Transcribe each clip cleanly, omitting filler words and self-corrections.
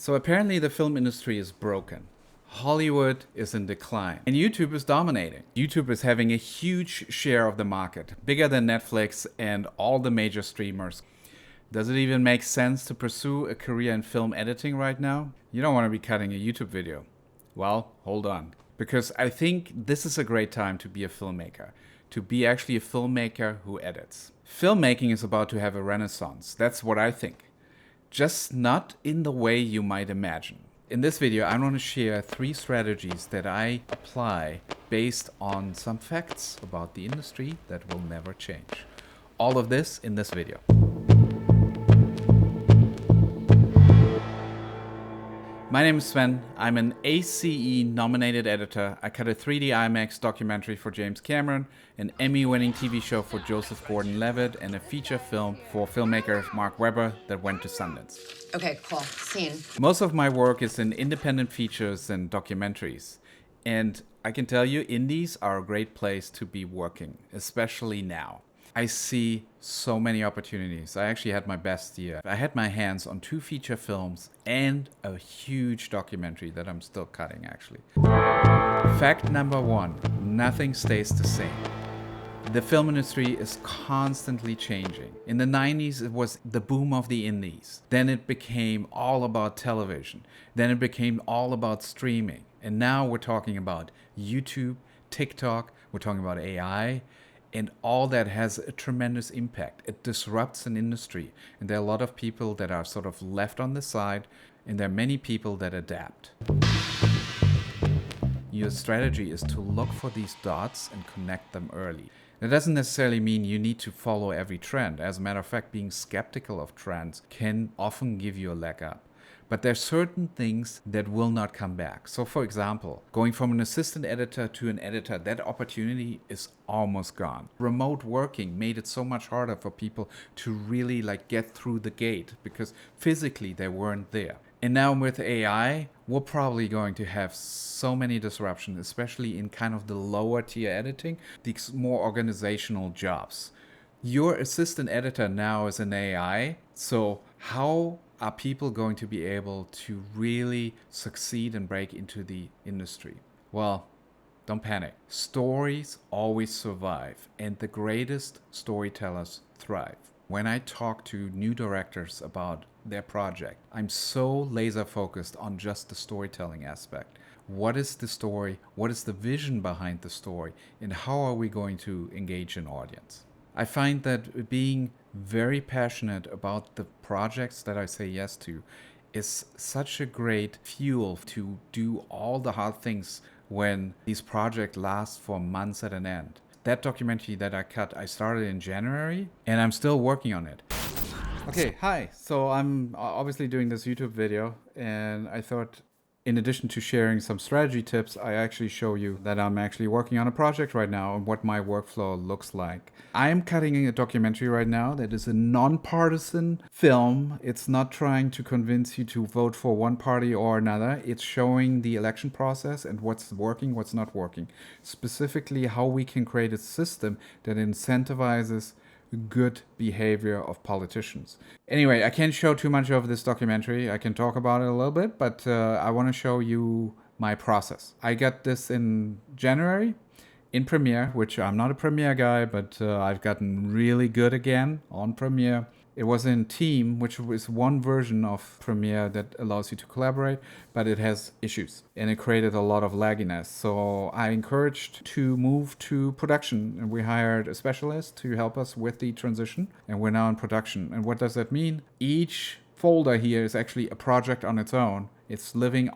So apparently the film industry is broken. Hollywood is in decline and YouTube is dominating. YouTube is having a huge share of the market, bigger than Netflix and all the major streamers. Does it even make sense to pursue a career in film editing right now? You don't want to be cutting a YouTube video. Well, hold on. Because I think this is a great time to be a filmmaker. To be actually a filmmaker who edits. Filmmaking is about to have a renaissance. That's what I think. Just not in the way you might imagine. In this video, I want to share 3 strategies that I apply based on some facts about the industry that will never change. All of this in this video. My name is Sven. I'm an ACE nominated editor. I cut a 3D IMAX documentary for James Cameron, an Emmy-winning TV show for Joseph Gordon-Levitt, and a feature film for filmmaker Mark Webber that went to Sundance. Okay, cool. Scene. Most of my work is in independent features and documentaries. And I can tell you, indies are a great place to be working, especially now. I see so many opportunities. I actually had my best year. I had my hands on 2 feature films and a huge documentary that I'm still cutting, actually. Fact number 1, nothing stays the same. The film industry is constantly changing. In the 90s, it was the boom of the indies. Then it became all about television. Then it became all about streaming. And now we're talking about YouTube, TikTok, we're talking about AI, and all that has a tremendous impact. It disrupts an industry. And there are a lot of people that are sort of left on the side, and there are many people that adapt. Your strategy is to look for these dots and connect them early. That doesn't necessarily mean you need to follow every trend. As a matter of fact, being skeptical of trends can often give you a leg up. But there are certain things that will not come back. So for example, going from an assistant editor to an editor, that opportunity is almost gone. Remote working made it so much harder for people to really get through the gate because physically they weren't there. And now with AI, we're probably going to have so many disruptions, especially in kind of the lower tier editing, these more organizational jobs. Your assistant editor now is an AI, so how are people going to be able to really succeed and break into the industry? Well, don't panic. Stories always survive, and the greatest storytellers thrive. When I talk to new directors about their project, I'm so laser focused on just the storytelling aspect. What is the story? What is the vision behind the story? And how are we going to engage an audience? I find that being very passionate about the projects that I say yes to is such a great fuel to do all the hard things when these projects last for months at an end. That documentary that I cut, I started in January and I'm still working on it. Okay, hi. So I'm obviously doing this YouTube video and I thought, in addition to sharing some strategy tips, I actually show you that I'm actually working on a project right now and what my workflow looks like. I am cutting a documentary right now that is a nonpartisan film. It's not trying to convince you to vote for one party or another. It's showing the election process and what's working, what's not working. Specifically, how we can create a system that incentivizes good behavior of politicians. Anyway, I can't show too much of this documentary. I can talk about it a little bit, but I want to show you my process. I got this in January in Premiere, which I'm not a Premiere guy, but I've gotten really good again on Premiere. It was in Team, which is one version of Premiere that allows you to collaborate, but it has issues and it created a lot of lagginess. So I encouraged to move to production and we hired a specialist to help us with the transition and we're now in production. And what does that mean? Each folder here is actually a project on its own. It's living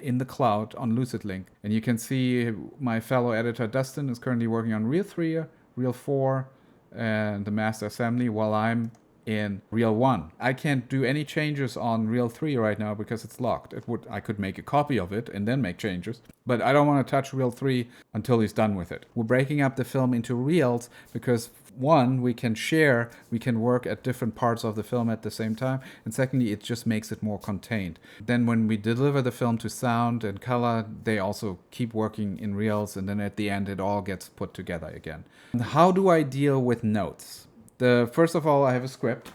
in the cloud on LucidLink. And you can see my fellow editor Dustin is currently working on Reel 3, Reel 4, and the master assembly while I'm in Reel 1. I can't do any changes on Reel 3 right now because it's locked. I could make a copy of it and then make changes, but I don't want to touch Reel 3 until he's done with it. We're breaking up the film into reels because one, we can share, we can work at different parts of the film at the same time, and secondly, it just makes it more contained. Then when we deliver the film to sound and color, they also keep working in reels, and then at the end it all gets put together again. And how do I deal with notes? First of all, I have a script.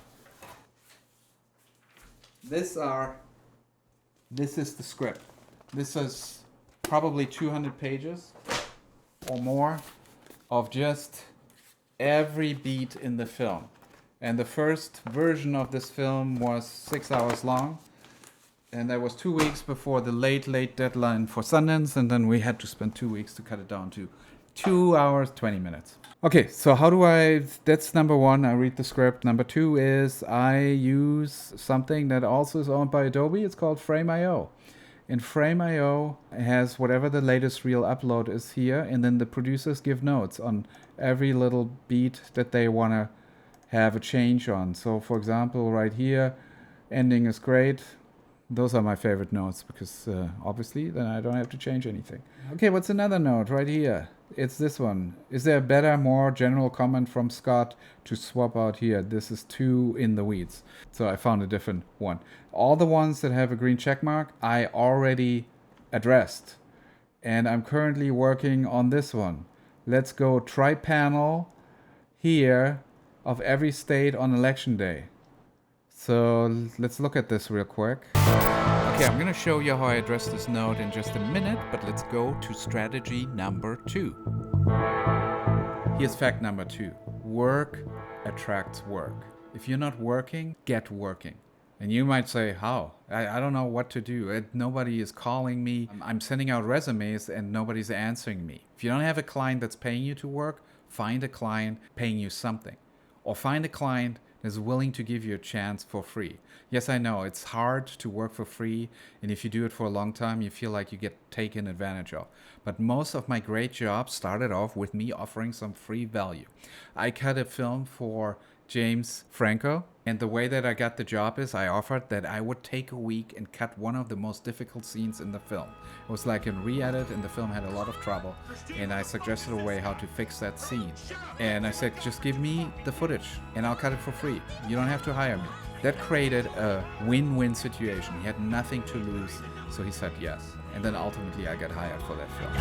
These are This is the script. This is probably 200 pages or more of just every beat in the film. And the first version of this film was 6 hours long. And that was 2 weeks before the late deadline for Sundance. And then we had to spend 2 weeks to cut it down to 2 hours, 20 minutes. Okay, so how do that's number one, I read the script. Number two is I use something that also is owned by Adobe. It's called Frame.io. And Frame.io has whatever the latest reel upload is here. And then the producers give notes on every little beat that they want to have a change on. So for example, right here, ending is great. Those are my favorite notes because obviously then I don't have to change anything. Okay, what's another note right here? It's this one. Is there a better, more general comment from Scott to swap out here? This is too in the weeds. So I found a different one. All the ones that have a green check mark, I already addressed. And I'm currently working on this one. Let's go tri-panel here of every state on election day. So let's look at this real quick. Okay, I'm going to show you how I address this note in just a minute, but let's go to strategy number 2. Here's fact number 2. Work attracts work. If you're not working, get working. And you might say, how? I don't know what to do. Nobody is calling me. I'm sending out resumes and nobody's answering me. If you don't have a client that's paying you to work, find a client paying you something. Or find a client is willing to give you a chance for free. Yes, I know, it's hard to work for free, and if you do it for a long time, you feel like you get taken advantage of. But most of my great jobs started off with me offering some free value. I cut a film for James Franco, and the way that I got the job is I offered that I would take a week and cut one of the most difficult scenes in the film. It was like a re-edit and the film had a lot of trouble, and I suggested a way how to fix that scene. And I said, just give me the footage and I'll cut it for free. You don't have to hire me. That created a win-win situation. He had nothing to lose, so he said yes. And then ultimately I got hired for that film.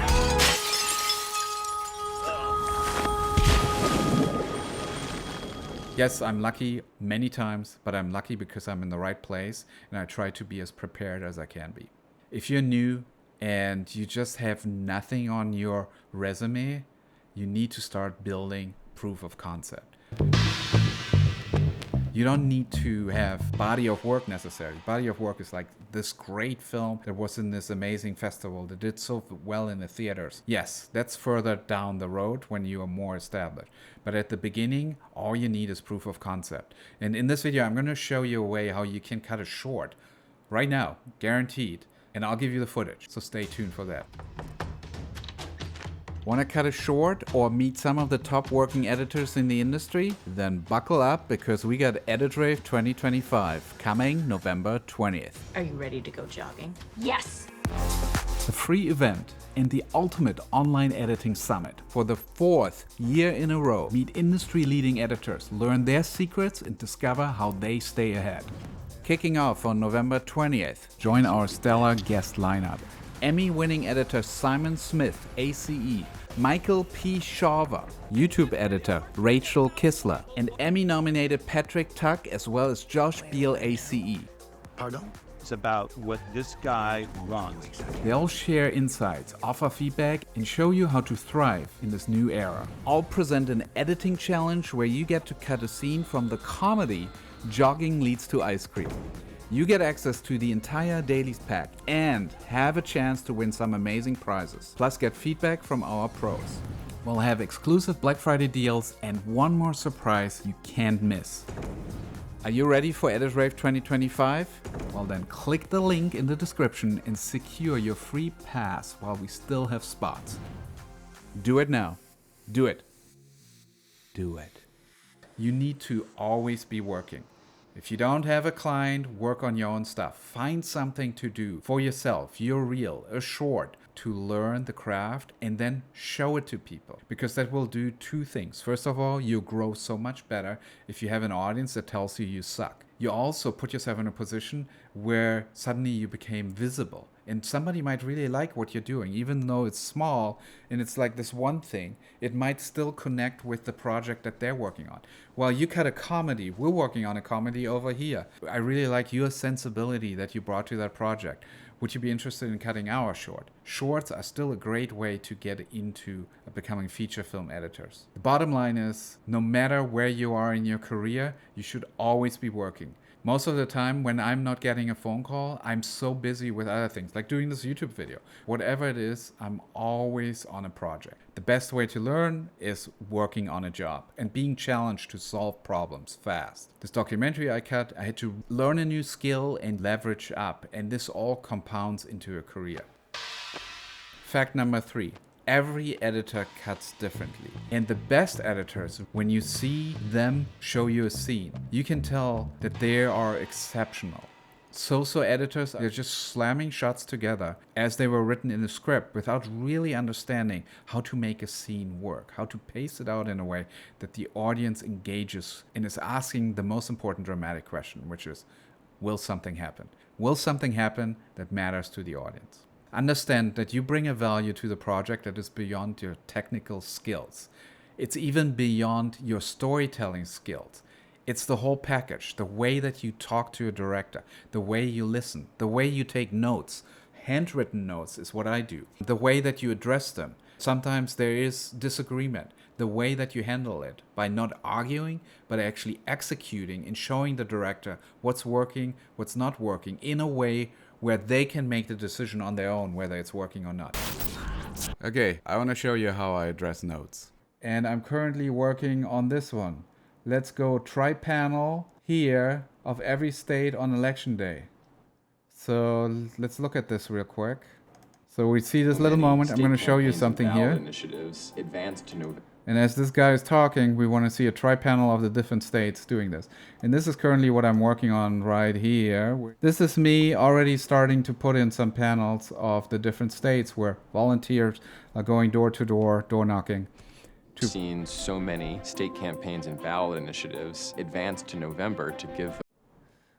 Yes, I'm lucky many times, but I'm lucky because I'm in the right place and I try to be as prepared as I can be. If you're new and you just have nothing on your resume, you need to start building proof of concept. You don't need to have body of work necessarily. Body of work is like this great film that was in this amazing festival that did so well in the theaters. Yes, that's further down the road when you are more established. But at the beginning, all you need is proof of concept. And in this video, I'm going to show you a way how you can cut a short right now, guaranteed. And I'll give you the footage, so stay tuned for that. Want to cut a short or meet some of the top working editors in the industry? Then buckle up because we got Edit Rave 2025 coming November 20th. Are you ready to go jogging? Yes! A free event and the ultimate online editing summit. For the 4th year in a row, meet industry-leading editors, learn their secrets and discover how they stay ahead. Kicking off on November 20th, join our stellar guest lineup. Emmy-winning editor Simon Smith, ACE, Michael P. Shawver, YouTube editor Rachel Kissler, and Emmy-nominated Patrick Tuck, as well as Josh Beal, ACE. Pardon? It's about what this guy runs. They'll share insights, offer feedback, and show you how to thrive in this new era. I'll present an editing challenge where you get to cut a scene from the comedy Jogging Leads to Ice Cream. You get access to the entire Dailies pack and have a chance to win some amazing prizes. Plus get feedback from our pros. We'll have exclusive Black Friday deals and one more surprise you can't miss. Are you ready for Edit Rave 2025? Well then click the link in the description and secure your free pass while we still have spots. Do it now. Do it. Do it. You need to always be working. If you don't have a client, work on your own stuff. Find something to do for yourself, your reel, a short, to learn the craft and then show it to people. Because that will do two things. First of all, you'll grow so much better if you have an audience that tells you you suck. you also put yourself in a position where suddenly you became visible. And somebody might really like what you're doing, even though it's small and it's like this one thing. It might still connect with the project that they're working on. While you cut a comedy, we're working on a comedy over here. I really like your sensibility that you brought to that project. Would you be interested in cutting our short? Shorts are still a great way to get into becoming feature film editors. The bottom line is, no matter where you are in your career, you should always be working. Most of the time when I'm not getting a phone call, I'm so busy with other things, like doing this YouTube video. Whatever it is, I'm always on a project. The best way to learn is working on a job and being challenged to solve problems fast. This documentary I cut, I had to learn a new skill and leverage up, and this all compounds into a career. Fact number 3. Every editor cuts differently. And the best editors, when you see them show you a scene, you can tell that they are exceptional. So editors are just slamming shots together as they were written in the script without really understanding how to make a scene work, how to pace it out in a way that the audience engages and is asking the most important dramatic question, which is, will something happen? Will something happen that matters to the audience? Understand that you bring a value to the project that is beyond your technical skills. It's even beyond your storytelling skills. It's the whole package, the way that you talk to a director, the way you listen, the way you take notes. Handwritten notes is what I do. The way that you address them. Sometimes there is disagreement. The way that you handle it by not arguing, but actually executing and showing the director what's working, what's not working in a way where they can make the decision on their own whether it's working or not. Okay, I want to show you how I address notes. And I'm currently working on this one. Let's go tri-panel here of every state on election day. So let's look at this real quick. So we see this little moment. I'm going to show you something here. Initiatives advanced to November. And as this guy is talking, we want to see a tri-panel of the different states doing this. And this is currently what I'm working on right here. This is me already starting to put in some panels of the different states where volunteers are going door to door, door knocking. Seen so many state campaigns and ballot initiatives advanced to November to give.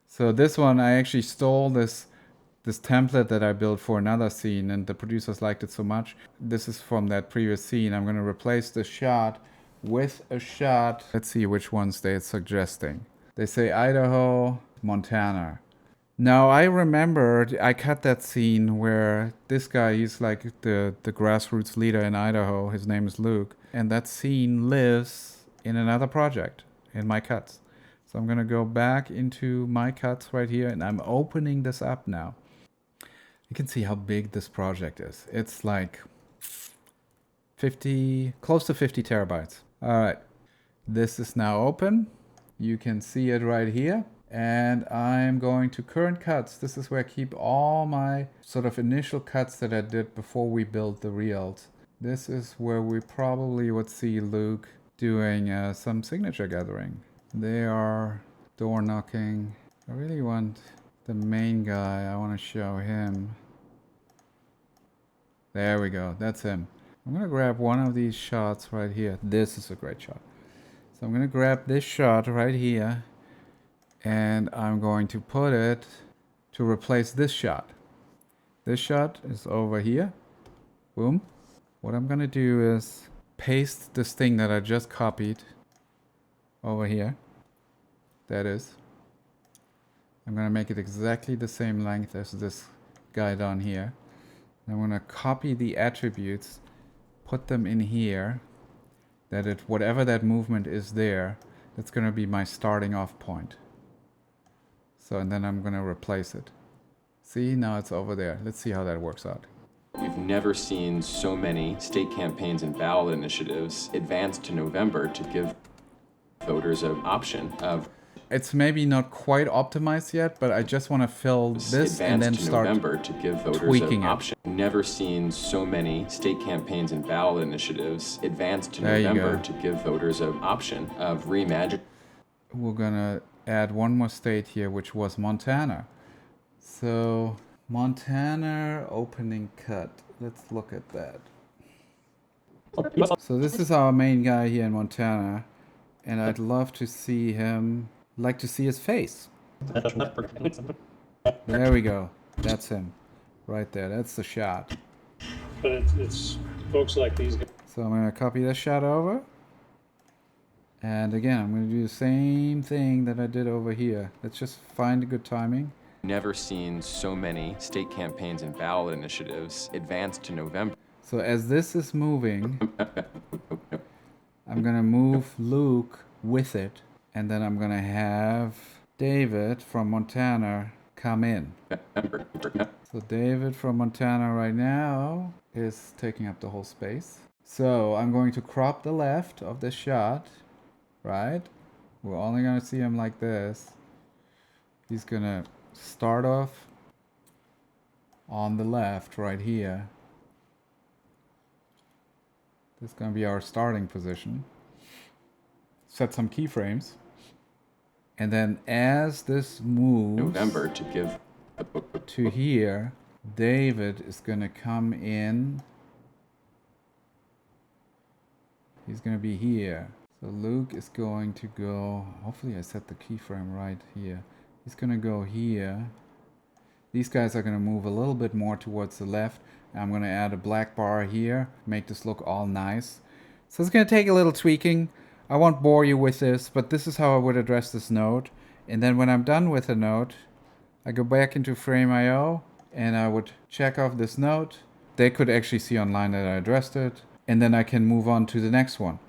So this one, I actually stole this template that I built for another scene, and the producers liked it so much. This is from that previous scene. I'm going to replace the shot with a shot. Let's see which ones they're suggesting. They say Idaho, Montana. Now I remember I cut that scene where this guy, he's like the grassroots leader in Idaho. His name is Luke. And that scene lives in another project, in my cuts. So I'm going to go back into my cuts right here, and I'm opening this up now. You can see how big this project is. It's like close to 50 terabytes. All right, this is now open. You can see it right here. And I'm going to current cuts. This is where I keep all my sort of initial cuts that I did before we built the reels. This is where we probably would see Luke doing some signature gathering. They are door knocking. I really want the main guy. I want to show him. There we go. That's him. I'm going to grab one of these shots right here. This is a great shot. So I'm going to grab this shot right here, and I'm going to put it to replace this shot. This shot is over here. Boom. What I'm going to do is paste this thing that I just copied over here. That is. I'm going to make it exactly the same length as this guy down here. I'm going to copy the attributes, put them in here, that whatever that movement is there, that's going to be my starting off point. So, and then I'm going to replace it. See, now it's over there. Let's see how that works out. We've never seen so many state campaigns and ballot initiatives advanced to November to give voters an option of. It's maybe not quite optimized yet, but I just want to fill this and then start November to give voters tweaking an it. option. Never seen so many state campaigns and ballot initiatives advanced to There you November go. to give voters an option of reimagining. We're gonna add one more state here, which was Montana. So Montana opening cut. Let's look at that. So this is our main guy here in Montana, and I'd love to see him, like to see his face. There we go. That's him. Right there. That's the shot. But it's folks like these guys. So I'm going to copy this shot over. And again, I'm going to do the same thing that I did over here. Let's just find a good timing. Never seen so many state campaigns and ballot initiatives advance to November. So as this is moving, I'm going to move Luke with it. And then I'm going to have David from Montana come in. So David from Montana right now is taking up the whole space. So I'm going to crop the left of this shot, right? We're only going to see him like this. He's going to start off on the left right here. This is going to be our starting position. Set some keyframes. And then as this moves November to give to here, David is going to come in. He's going to be here. So Luke is going to go, hopefully I set the keyframe right here. He's going to go here. These guys are going to move a little bit more towards the left. I'm going to add a black bar here, make this look all nice. So it's going to take a little tweaking. I won't bore you with this, but this is how I would address this node. And then when I'm done with the node, I go back into Frame.io and I would check off this node. They could actually see online that I addressed it. And then I can move on to the next one.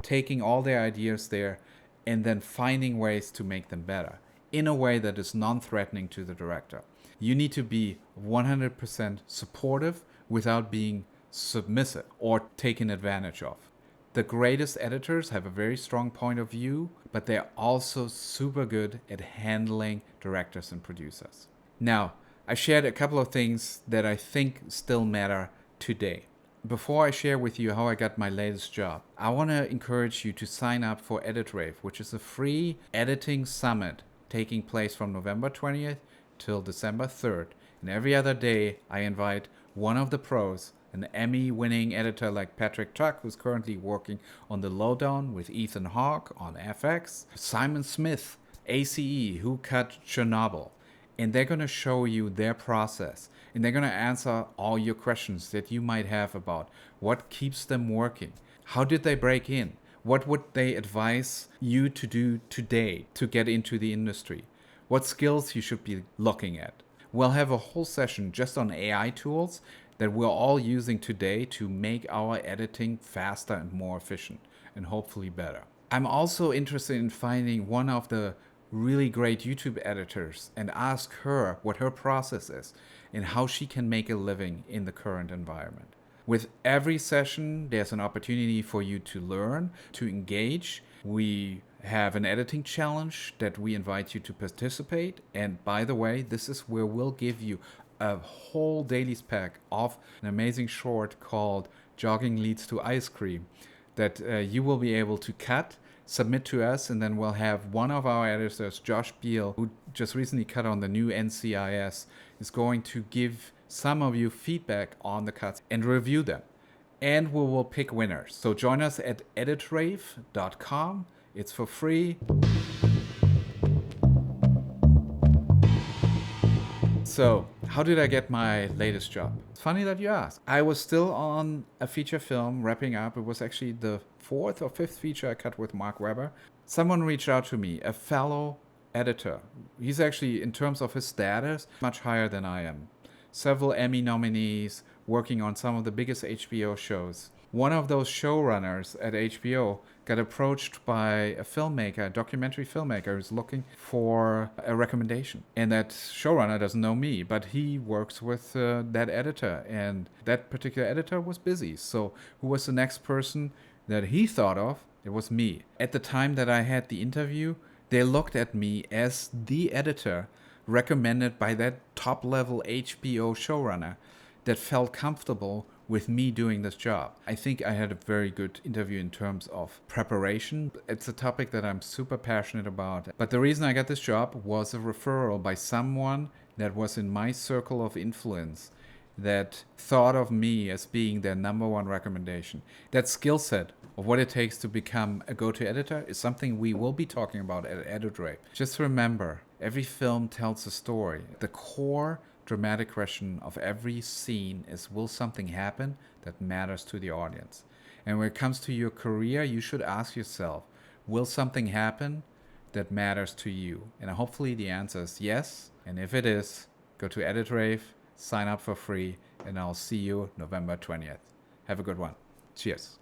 Taking all their ideas there and then finding ways to make them better in a way that is non-threatening to the director. You need to be 100% supportive without being submissive or taken advantage of. The greatest editors have a very strong point of view, but they're also super good at handling directors and producers. Now, I shared a couple of things that I think still matter today. Before I share with you how I got my latest job, I want to encourage you to sign up for EditRave, which is a free editing summit taking place from November 20th till December 3rd. And every other day, I invite one of the pros, an Emmy-winning editor like Patrick Tuck, who's currently working on The Lowdown with Ethan Hawke on FX, Simon Smith, ACE, who cut Chernobyl. And they're going to show you their process. And they're going to answer all your questions that you might have about what keeps them working. How did they break in? What would they advise you to do today to get into the industry? What skills you should be looking at? We'll have a whole session just on AI tools that we're all using today to make our editing faster and more efficient and hopefully better. I'm also interested in finding one of the really great YouTube editors and ask her what her process is and how she can make a living in the current environment. With every session, there's an opportunity for you to learn, to engage. We have an editing challenge that we invite you to participate. And by the way, this is where we'll give you a whole daily pack of an amazing short called Jogging Leads to Ice Cream that you will be able to cut, submit to us, and then we'll have one of our editors, Josh Beal, who just recently cut on the new NCIS, is going to give some of you feedback on the cuts and review them. And we will pick winners. So join us at editrave.com. It's for free. So, how did I get my latest job? It's funny that you ask. I was still on a feature film wrapping up. It was actually the 4th or 5th feature I cut with Mark Webber. Someone reached out to me, a fellow editor. He's actually, in terms of his status, much higher than I am. Several Emmy nominees, working on some of the biggest HBO shows. One of those showrunners at HBO got approached by a filmmaker, a documentary filmmaker, who's looking for a recommendation. And that showrunner doesn't know me, but he works with that editor. And that particular editor was busy. So who was the next person that he thought of? It was me. At the time that I had the interview, they looked at me as the editor recommended by that top-level HBO showrunner that felt comfortable with me doing this job. I think I had a very good interview in terms of preparation. It's a topic that I'm super passionate about. But the reason I got this job was a referral by someone that was in my circle of influence. that thought of me as being their number one recommendation. That skill set of what it takes to become a go-to editor is something we will be talking about at EditRape. Just remember, every film tells a story. The core dramatic question of every scene is, will something happen that matters to the audience? And when it comes to your career, you should ask yourself, will something happen that matters to you? And hopefully the answer is yes. And if it is, go to EditRape, sign up for free, and I'll see you November 20th. Have a good one. Cheers.